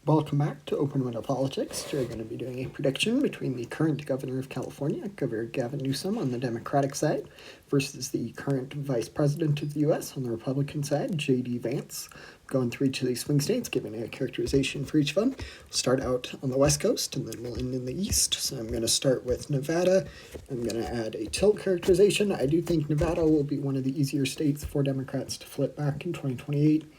Welcome back to Open Window Politics. Today we're going to be doing a prediction between the current governor of California, Governor Gavin Newsom, on the Democratic side, versus the current vice president of the U.S. on the Republican side, J.D. Vance. Going through each of these swing states, giving a characterization for each of them. We'll start out on the West Coast, and then we'll end in the East. So I'm going to start with Nevada. I'm going to add a tilt characterization. I do think Nevada will be one of the easier states for Democrats to flip back in 2028.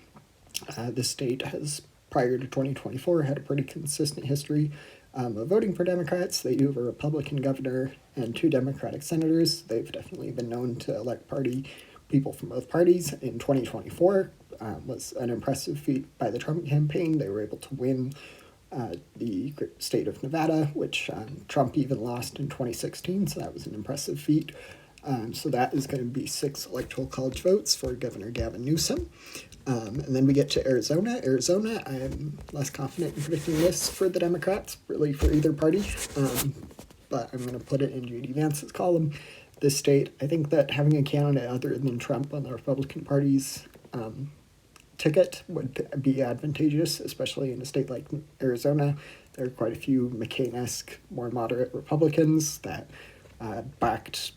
This state has, prior to 2024, had a pretty consistent history of voting for Democrats. They do have a Republican governor and 2 Democratic senators. They've definitely been known to elect people from both parties. In 2024 was an impressive feat by the Trump campaign. They were able to win the state of Nevada, which Trump even lost in 2016, so that was an impressive feat. So that is going to be 6 electoral college votes for Governor Gavin Newsom. And then we get to Arizona. Arizona, I'm less confident in predicting this for the Democrats, really for either party, but I'm going to put it in J.D. Vance's column. This state, I think that having a candidate other than Trump on the Republican Party's ticket would be advantageous, especially in a state like Arizona. There are quite a few McCain-esque, more moderate Republicans that backed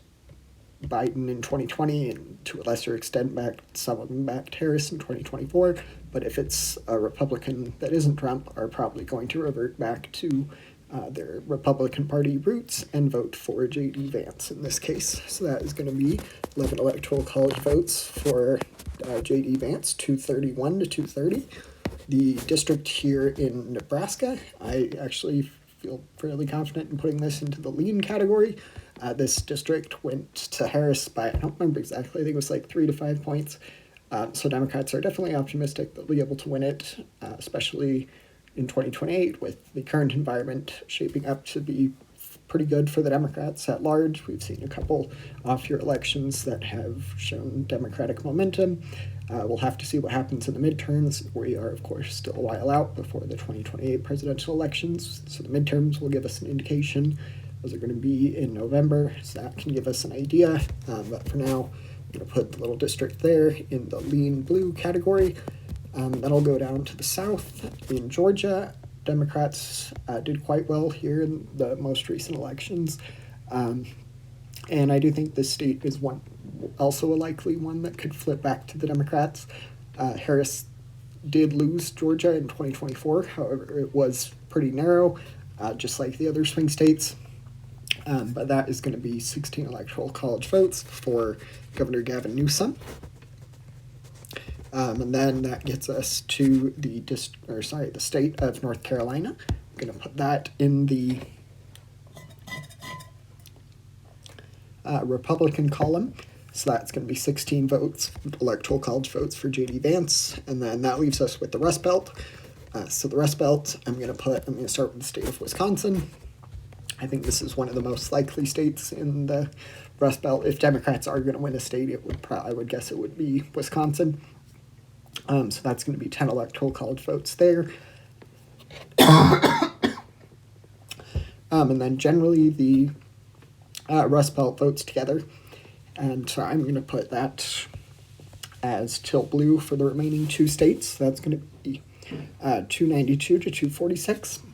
Biden in 2020, and to a lesser extent some of them backed Harris in 2024. But if it's a Republican that isn't Trump, are probably going to revert back to their Republican Party roots and vote for J.D. Vance in this case. So that is going to be 11 electoral college votes for J.D. Vance, 231 to 230. The district here in Nebraska, I actually feel fairly confident in putting this into the lean category. This district went to Harris by, I don't remember exactly, I think it was like 3 to 5 points. So Democrats are definitely optimistic they'll be able to win it, especially in 2028 with the current environment shaping up to be pretty good for the Democrats at large. We've seen a couple off-year elections that have shown Democratic momentum. We'll have to see what happens in the midterms. We are, of course, still a while out before the 2028 presidential elections, so the midterms will give us an indication. Those are going to be in November, so that can give us an idea. But for now, I'm going to put the little district there in the lean blue category. Then I'll go down to the south. In Georgia, Democrats did quite well here in the most recent elections. And I do think this state is also a likely one that could flip back to the Democrats. Harris did lose Georgia in 2024. However, it was pretty narrow, just like the other swing states. But that is going to be 16 electoral college votes for Governor Gavin Newsom. And then that gets us to the state of North Carolina. I'm going to put that in the Republican column. So that's going to be 16 votes, electoral college votes for J.D. Vance. And then that leaves us with the Rust Belt. So the Rust Belt, I'm going to start with the state of Wisconsin. I think this is one of the most likely states in the Rust Belt. If Democrats are going to win a state, I would guess it would be Wisconsin. So that's going to be 10 electoral college votes there. And then generally the Rust Belt votes together. And so I'm going to put that as tilt blue for the remaining 2 states. That's going to be 292 to 246.